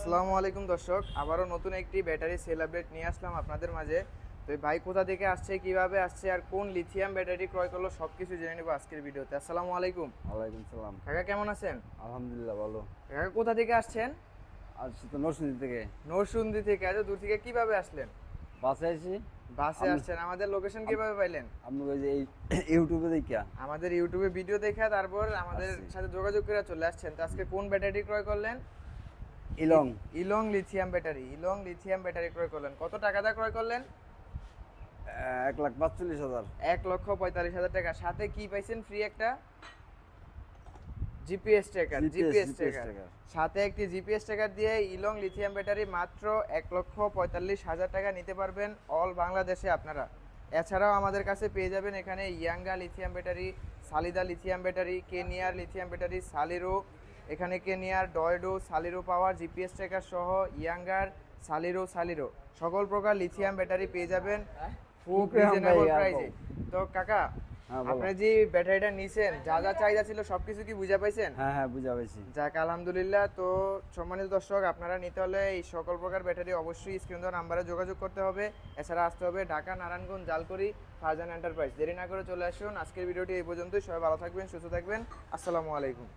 আসসালামু আলাইকুম দর্শক, আবারও নতুন একটি ব্যাটারি সেল আপডেট নিয়ে আসলাম আপনাদের মাঝে। তো এই ভাই কোথা থেকে আসছে, কিভাবে আসছে আর কোন লিথিয়াম ব্যাটারি ক্রয় করলো সবকিছু জেনে নেব আজকের ভিডিওতে। আসসালামু আলাইকুম। ওয়ালাইকুম সালাম। কাকা কেমন আছেন? আলহামদুলিল্লাহ ভালো। কাকা কোথা থেকে আসছেন? আসছি তো নরসিংদী থেকে। নরসিংদী থেকে? এত দূর থেকে কিভাবে আসলেন? বাসে আছি। বাসে আসছেন? আমাদের লোকেশন কিভাবে পাইলেন? আপনি ওই যে এই ইউটিউবে দেখিয়া আমাদের ইউটিউবে ভিডিও দেখে তারপর আমাদের আসছি। সাথে যোগাযোগ করে চলে আসছেন। তো আজকে কোন ব্যাটারি ক্রয় করলেন? ইলং ইলং লিথিয়াম ব্যাটারি। ইলং লিথিয়াম ব্যাটারি ক্রয় করলেন। কত টাকা দিয়ে ক্রয় করলেন? 1,45,000। 1,45,000 টাকা। সাথে কি পাইছেন? ফ্রি একটা GPS tracker. GPS tracker tracker. সাথে একটি জিপিএস ট্র্যাকার দিয়ে ইলং লিথিয়াম ব্যাটারি মাত্র 1,45,000 টাকা নিতে পারবেন অল বাংলাদেশে আপনারা। এছাড়াও আমাদের কাছে পেয়ে যাবেন এখানে ইয়াঙ্গা লিথিয়াম ব্যাটারি, সালিদা লিথিয়াম ব্যাটারি, কেনিয়ার লিথিয়াম ব্যাটারি, সালিরো, এখানে কেনিয়ার ডয়ডো, সালিরো পাওয়ার, জিপিএস ট্র্যাকার সহ ইয়াঙ্গার, সালিরো সকল প্রকার লিথিয়াম ব্যাটারি পেয়ে যাবেন খুব রিজনেবল প্রাইসে। তো কাকা, হ্যাঁ বলো। আপনি যে ব্যাটারিটা নিছেন, যা যা চাহিদা ছিল সবকিছু কি বুঝা পাইছেন? হ্যাঁ বুঝা পেয়েছি। যাক আলহামদুলিল্লাহ। তো সম্মানিত দর্শক, আপনারা নিতে হলে এই সকল প্রকার ব্যাটারি অবশ্যই স্ক্রিন দেওয়া নাম্বারে যোগাযোগ করতে হবে। এছাড়া আসতে হবে ঢাকা নারায়ণগঞ্জ জালকুড়ি ফারজান এন্টারপ্রাইজ। দেরি না করে চলে আসুন। আজকের ভিডিওটি এই পর্যন্তই। সবাই ভালো থাকবেন, সুস্থ থাকবেন। আসসালামু আলাইকুম।